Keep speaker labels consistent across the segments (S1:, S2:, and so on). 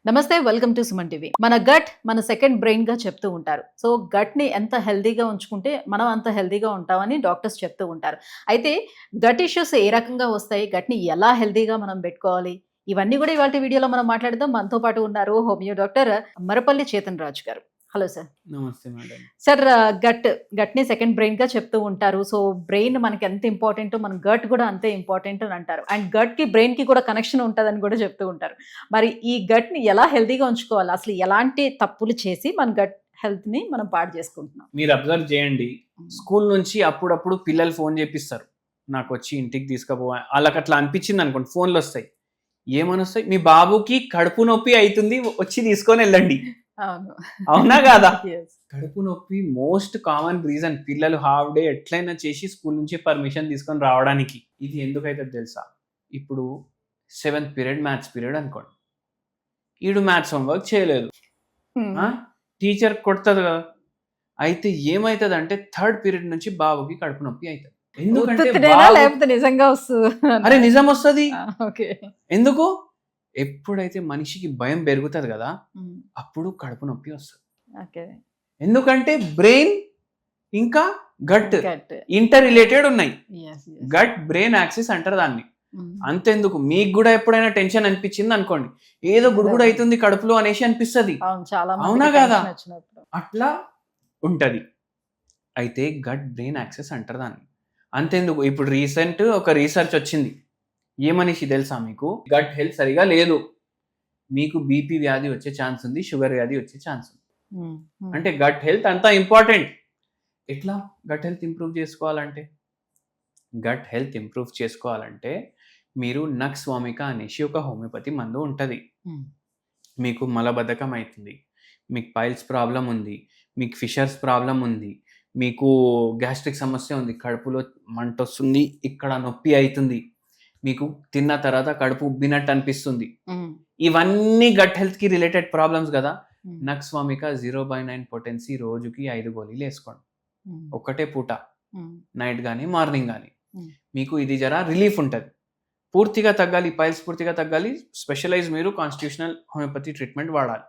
S1: నమస్తే, welcome to Suman TV. మన gut మన సెకండ్ బ్రెయిన్ గా చెప్తూ ఉంటారు. సో గట్ ని ఎంత హెల్దీగా ఉంచుకుంటే మనం అంత హెల్దీగా ఉంటామని డాక్టర్స్ చెప్తూ ఉంటారు. అయితే గట్ ఇష్యూస్ ఏ రకంగా వస్తాయి, గట్ ని ఎలా హెల్దీగా మనం పెట్టుకోవాలి, ఇవన్నీ కూడా ఇవాళ వీడియోలో మనం మాట్లాడదాం. మనతో పాటు ఉన్నారు హోమియో డాక్టర్ మరపల్లి చేతన్ రాజు గారు. Hello sir.
S2: నమస్తే మేడం.
S1: సార్, గట్ ని సెకండ్ బ్రెయిన్ గా చెప్తూ ఉంటారు. సో బ్రెయిన్ మనకి ఎంత ఇంపార్టెంట్, మన గట్ కూడా అంతే ఇంపార్టెంట్ అని అంటారు. అండ్ గట్ కి బ్రెయిన్ కి కూడా కనెక్షన్ ఉంటుందని కూడా చెప్తూ ఉంటారు. మరి ఈ గట్ ని ఎలా హెల్దీగా ఉంచుకోవాలి, అసలు ఎలాంటి తప్పులు చేసి మన గట్ హెల్త్ ని మనం పాడు చేసుకుంటున్నాం?
S2: మీరు అబ్జర్వ్ చేయండి, స్కూల్ నుంచి అప్పుడప్పుడు పిల్లలు ఫోన్ చేపిస్తారు, నాకు వచ్చి ఇంటికి తీసుకుపో. వాళ్ళకి అట్లా అనిపించింది అనుకోండి, ఫోన్లు వస్తాయి. ఏమని వస్తాయి? మీ బాబుకి కడుపు నొప్పి అవుతుంది, వచ్చి తీసుకొని వెళ్ళండి. అవునా కాదా? కడుపు నొప్పి మోస్ట్ కామన్ రీజన్. పిల్లలు హాఫ్ డే ఎట్లయినా చేసి స్కూల్ నుంచి పర్మిషన్ తీసుకొని రావడానికి. ఇది ఎందుకైతే తెలుసా? ఇప్పుడు 7th పీరియడ్ మ్యాథ్స్ పీరియడ్ అనుకోండి, ఈడు మ్యాథ్స్ హోంవర్క్ చేయలేదు, టీచర్ కొడుతుంది కదా. అయితే ఏమవుతుంది అంటే 3rd పీరియడ్ నుంచి బాబుకి కడుపు నొప్పి అవుతుంది.
S1: లేకపోతే నిజంగా వస్తుంది?
S2: అరే నిజం వస్తుంది. ఎందుకు? ఎప్పుడైతే మనిషికి భయం పెరుగుతుంది కదా, అప్పుడు కడుపు నొప్పి వస్తుంది. ఎందుకంటే బ్రెయిన్ ఇంకా గట్ ఇంటర్ రిలేటెడ్ ఉన్నాయి. గట్ బ్రెయిన్ యాక్సిస్ అంటారు దాన్ని. అంతెందుకు, మీకు కూడా ఎప్పుడైనా టెన్షన్ అనిపించింది అనుకోండి, ఏదో గుడుగుడు అవుతుంది కడుపులో అనేసి అనిపిస్తుంది, అవునా కదా? అట్లా ఉంటది. అయితే గట్ బ్రెయిన్ యాక్సిస్ అంటారు దాన్ని. అంతెందుకు, ఇప్పుడు రీసెంట్ ఒక రీసెర్చ్ వచ్చింది. ఏమనేసి తెలుసా మీకు? గట్ హెల్త్ సరిగా లేదు, మీకు బీపీ వ్యాధి వచ్చే ఛాన్స్ ఉంది, షుగర్ వ్యాధి వచ్చే ఛాన్స్ ఉంది. అంటే గట్ హెల్త్ అంతా ఇంపార్టెంట్. ఎట్లా గట్ హెల్త్ ఇంప్రూవ్ చేసుకోవాలంటే? గట్ హెల్త్ ఇంప్రూవ్ చేసుకోవాలంటే మీరు నక్స్ వామిక అనేసి ఒక హోమియోపతి మందు ఉంటుంది. మీకు మలబద్ధకం అవుతుంది, మీకు పైల్స్ ప్రాబ్లం ఉంది, మీకు ఫిషర్స్ ప్రాబ్లం ఉంది, మీకు గ్యాస్ట్రిక్ సమస్య ఉంది, కడుపులో మంట వస్తుంది, ఇక్కడ నొప్పి అవుతుంది, మీకు తిన్న తర్వాత కడుపు ఉబ్బినట్టు అనిపిస్తుంది, ఇవన్నీ గట్ హెల్త్ కి రిలేటెడ్ ప్రాబ్లమ్స్ కదా. నక్స్ వామిక 0/9 పొటెన్సీ రోజుకి 5 గోళీలు వేసుకోండి, ఒక్కటే పూట, నైట్ కానీ మార్నింగ్ కానీ. మీకు ఇది జరా రిలీఫ్ ఉంటుంది. పూర్తిగా తగ్గాలి, పైల్స్ పూర్తిగా తగ్గాలి, స్పెషలైజ్ మీరు కాన్స్టిట్యూషనల్ హోమియోపతి ట్రీట్మెంట్ వాడాలి.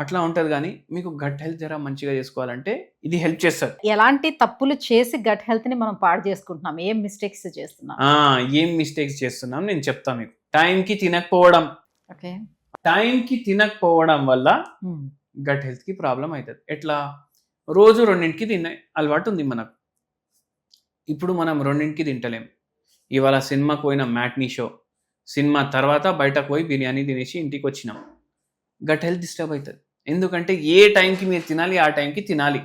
S2: అట్లా ఉంటది. కానీ మీకు గట్ హెల్త్ జరా మంచిగా చేసుకోవాలంటే ఇది హెల్ప్ చేస్తుంది.
S1: ఎలాంటి తప్పులు చేసి గట్ హెల్త్ ని మనం పాడు చేసుకుంటున్నాం, ఏం మిస్టేక్స్ చేస్తున్నాం?
S2: ఏం మిస్టేక్స్ చేస్తున్నాం నేను చెప్తాను మీకు. టైంకి తినకపోవడం, టైంకి తినకపోవడం వల్ల గట్ హెల్త్ కి ప్రాబ్లం అవుతుంది. ఎట్లా? రోజు 2ంటికి తినే అలవాటు ఉంది మనకు, ఇప్పుడు మనం 2ంటికి తింటలేం. ఇవాళ సినిమాకి పోయిన మ్యాట్నీ షో, సినిమా తర్వాత బయటకు పోయి బిర్యానీ తినేసి ఇంటికి వచ్చినాం, గట్ హెల్త్ డిస్టర్బ్ అవుతుంది. ఎందుకంటే ఏ టైంకి మీరు తినాలి ఆ టైంకి తినాలి,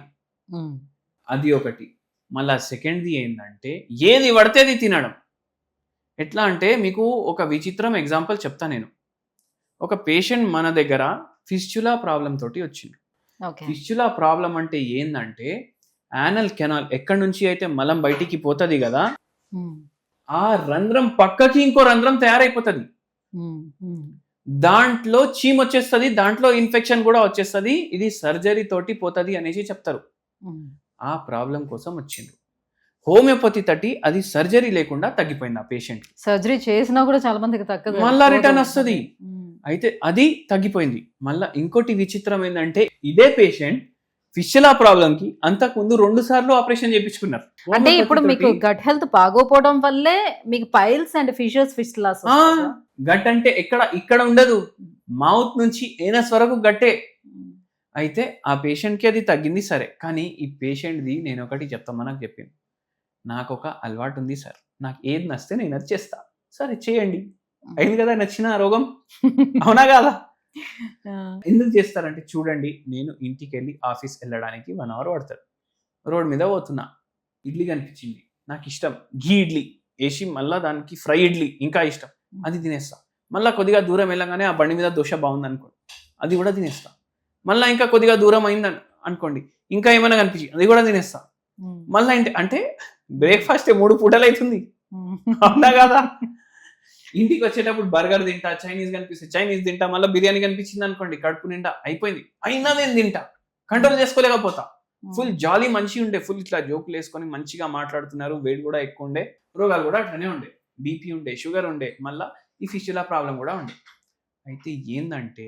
S2: అది ఒకటి. మళ్ళా సెకండ్ది ఏంటంటే ఏది పడితే అది తినడం. ఎట్లా అంటే మీకు ఒక విచిత్రం ఎగ్జాంపుల్ చెప్తా నేను. ఒక పేషెంట్ మన దగ్గర ఫిస్చులా ప్రాబ్లం తోటి వచ్చింది. ఫిస్చులా ప్రాబ్లం అంటే ఏంటంటే యానల్ కెనాల్, ఎక్కడి నుంచి అయితే మలం బయటికి పోతుంది కదా, ఆ రంధ్రం పక్కకి ఇంకో రంధ్రం తయారైపోతుంది, దాంట్లో చీమ్ వచ్చేస్తుంది, దాంట్లో ఇన్ఫెక్షన్ కూడా వచ్చేస్తుంది, ఇది సర్జరీ తోటి పోతుంది అనేసి చెప్తారు. ఆ ప్రాబ్లం కోసం వచ్చిండ్రు హోమియోపతి తోటి. అది సర్జరీ లేకుండా తగ్గిపోయింది. ఆ పేషెంట్
S1: సర్జరీ చేసినా కూడా చాలా మందికి తగ్గదు,
S2: మళ్ళా రిటర్న్ వస్తుంది. అయితే అది తగ్గిపోయింది. మళ్ళా ఇంకోటి విచిత్రం ఏంటంటే ఇదే పేషెంట్ ఫిస్చులా ప్రాబ్లం కి అంతకు ముందు 2 సార్లు ఆపరేషన్ చేయించుకున్నారు.
S1: అంటే ఇప్పుడు మీకు గట్ హెల్త్ బాగోపోవడం వల్లే మీకు piles and fissures, fistulas.
S2: Gut అంటే ఇక్కడ ఉండదు, మౌత్ నుంచి ఏనస్ వరకు గట్టే. అయితే ఆ పేషెంట్ కి అది తగ్గింది సరే, కానీ ఈ పేషెంట్ది నేను ఒకటి చెప్తామని చెప్పింది. నాకు ఒక అలవాటు ఉంది సార్, నాకు ఏది నచ్చితే నేను అది చేస్తా. సరే చేయండి, అయింది కదా, నచ్చిన రోగం, అవునా కాదా? ఎందుకు చేస్తారంటే చూడండి, నేను ఇంటికి వెళ్ళి ఆఫీస్ వెళ్ళడానికి 1 అవర్ పడుతుంది. రోడ్ మీద పోతున్నా, ఇడ్లీ కనిపించింది, నాకు ఇష్టం, ఘీ ఇడ్లీ వేసి మళ్ళీ దానికి ఫ్రై ఇడ్లీ ఇంకా ఇష్టం, అది తినేస్తా. మళ్ళీ కొద్దిగా దూరం వెళ్ళగానే ఆ బండి మీద దోశ బాగుంది అనుకోండి, అది కూడా తినేస్తా. మళ్ళీ ఇంకా కొద్దిగా దూరం అయింది అనుకోండి, ఇంకా ఏమైనా కనిపించింది, అది కూడా తినేస్తా. మళ్ళీ అంటే బ్రేక్ఫాస్ట్ 3 పూటలు అవుతుంది, అవునా కదా? ఇంటికి వచ్చేటప్పుడు బర్గర్ తింటా, చైనీస్ కనిపిస్తే చైనీస్ తింటా, మళ్ళీ బిర్యానీ కనిపించింది అనుకోండి, కడుపు నిండా అయిపోయింది, అయినా నేను తింటా, కంట్రోల్ చేసుకోలేకపోతా. ఫుల్ జాలీ మంచి ఉండే, ఫుల్ ఇట్లా జోకులు వేసుకొని మంచిగా మాట్లాడుతున్నారు, వెయిట్ కూడా ఎక్కువ ఉండే, రోగాలు కూడా అట్లనే ఉండే, బీపీ ఉండే, షుగర్ ఉండే, మళ్ళీ ఈ ఫిస్చులా ప్రాబ్లం కూడా ఉండే. అయితే ఏందంటే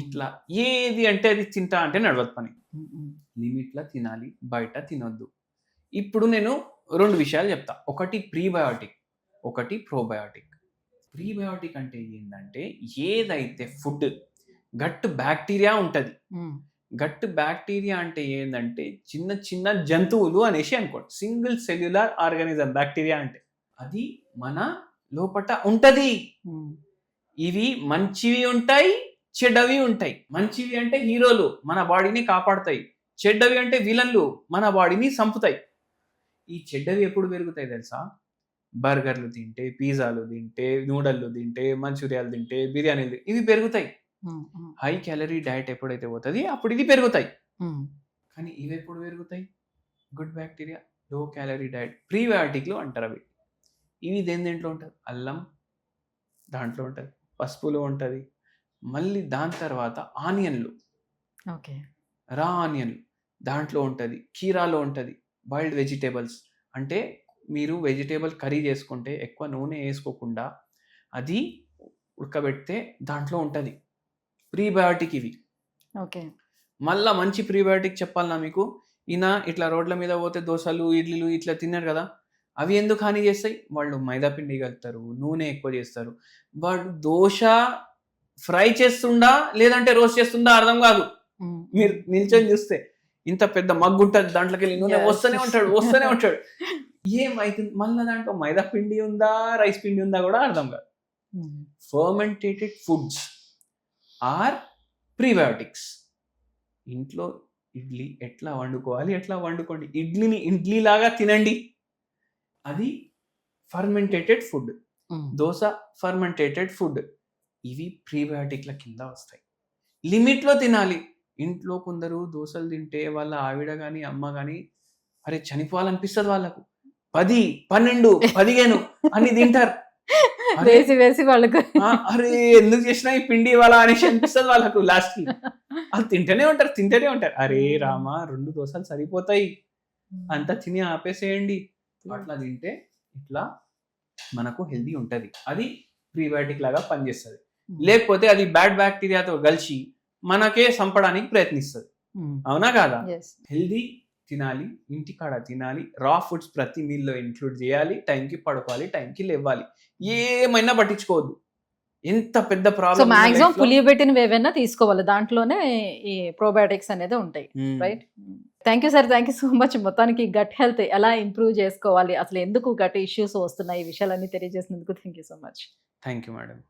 S2: ఇట్లా ఏది అంటే అది తింటా అంటే నడవదు పని. లిమిట్లో తినాలి, బయట తినొద్దు. ఇప్పుడు నేను 2 విషయాలు చెప్తా. ఒకటి ప్రీబయోటిక్, ఒకటి ప్రోబయోటిక్. ప్రీబయోటిక్ అంటే ఏంటంటే ఏదైతే ఫుడ్ గట్ బ్యాక్టీరియా ఉంటుంది. గట్ బ్యాక్టీరియా అంటే ఏంటంటే చిన్న చిన్న జంతువులు అనేసి అనుకోండి. సింగిల్ సెల్యులర్ ఆర్గానిజం బ్యాక్టీరియా అంటే అది మన లోపట ఉంటది. ఇవి మంచివి ఉంటాయి, చెడ్డవి ఉంటాయి. మంచివి అంటే హీరోలు, మన బాడీని కాపాడుతాయి. చెడ్డవి అంటే విలన్లు, మన బాడీని చంపుతాయి. ఈ చెడ్డవి ఎప్పుడు పెరుగుతాయి తెలుసా? బర్గర్లు తింటే, పిజ్జాలు తింటే, నూడల్లు తింటే, మంచూరియాలు తింటే, బిర్యానీలు ఇవి పెరుగుతాయి. హై క్యాలరీ డైట్ ఎప్పుడైతే పోతుంది అప్పుడు ఇది పెరుగుతాయి. కానీ ఇవి ఎప్పుడు పెరుగుతాయి? Good bacteria, low calorie diet, ప్రీబయాటిక్లు అంటారు అవి. ఇవి దేంట్లో ఉంటుంది? అల్లం దాంట్లో ఉంటుంది, పసుపులో ఉంటుంది, మళ్ళీ దాని తర్వాత ఆనియన్లు, రా ఆనియన్లు దాంట్లో ఉంటుంది, కీరాలో ఉంటుంది, బాయిల్డ్ వెజిటేబుల్స్ అంటే మీరు వెజిటేబుల్ కర్రీ చేసుకుంటే ఎక్కువ నూనె వేసుకోకుండా అది ఉడకబెడితే దాంట్లో ఉంటుంది ప్రీబయాటిక్. ఇవి మళ్ళా మంచి ప్రీబయాటిక్ చెప్పాలన్నా మీకు, ఈయన ఇట్లా రోడ్ల మీద పోతే దోశలు ఇడ్లీలు ఇట్లా తిన్నారు కదా, అవి ఎందుకు హాని చేస్తాయి? వాళ్ళు మైదా పిండి కలుపుతారు, నూనె ఎక్కువ చేస్తారు. వాడు దోశ ఫ్రై చేస్తుండా లేదంటే రోస్ట్ చేస్తుండా అర్థం కాదు. మీరు నిల్చొని చూస్తే ఇంత పెద్ద మగ్గు ఉంటుంది, దాంట్లోకి వెళ్ళి నూనె వస్తూనే ఉంటాడు. ఏమైతుంది? మళ్ళీ దాంట్లో మైదా పిండి ఉందా రైస్ పిండి ఉందా కూడా అర్థం కాదు. ఫర్మెంటేటెడ్ ఫుడ్స్ ఆర్ ప్రీబయోటిక్స్. ఇంట్లో ఇడ్లీ ఎట్లా వండుకోవాలి, ఎట్లా వండుకోండి. ఇడ్లీని ఇడ్లీ లాగా తినండి, అది ఫర్మెంటేటెడ్ ఫుడ్. దోశ ఫర్మెంటేటెడ్ ఫుడ్. ఇవి ప్రీబయోటిక్ల కింద వస్తాయి. లిమిట్లో తినాలి. ఇంట్లో కొందరు దోశలు తింటే వాళ్ళ ఆవిడ కానీ అమ్మ కానీ అరే చనిపోవాలనిపిస్తుంది వాళ్ళకు. 10, 12, 15 అని తింటారు.
S1: వేసి వాళ్ళకు
S2: అరే ఎందుకు చేసినా ఈ పిండి ఇవాళ అనేసి అనిపిస్తుంది వాళ్ళకు. లాస్ట్ కి అది తింటూనే ఉంటారు. అరే రామా 2 దోశలు సరిపోతాయి, అంతా తిని ఆపేసేయండి. అట్లా తింటే ఇట్లా మనకు హెల్దీ ఉంటుంది. అది ప్రీబయోటిక్ లాగా పనిచేస్తుంది. లేకపోతే అది బ్యాడ్ బ్యాక్టీరియాతో కలిసి మనకే చంపడానికి ప్రయత్నిస్తుంది. అవునా కాదా? హెల్దీ తినాలి, ఇంటికాడ తినాలి, రా ఫుడ్స్ ప్రతి మీల్లో ఇంక్లూడ్ చేయాలి, టైంకి పడుకోవాలి, టైంకి లేవాలి, ఏమైనా పట్టించుకోవద్దు. ఎంత పెద్ద ప్రాబ్లం.
S1: మాక్సిమం పులియబెట్టినవి ఏవైనా తీసుకోవాలి, దాంట్లోనే ఈ ప్రోబయోటిక్స్ అనేది ఉంటాయి. Right. Thank you sir, thank you so much. మొత్తానికి గట్ హెల్త్ ఎలా ఇంప్రూవ్ చేసుకోవాలి, అసలు ఎందుకు గట్ ఇష్యూస్ వస్తున్నాయి, ఈ విషయాలన్నీ తెలియజేసినందుకు thank you so much.
S2: Thank you madam.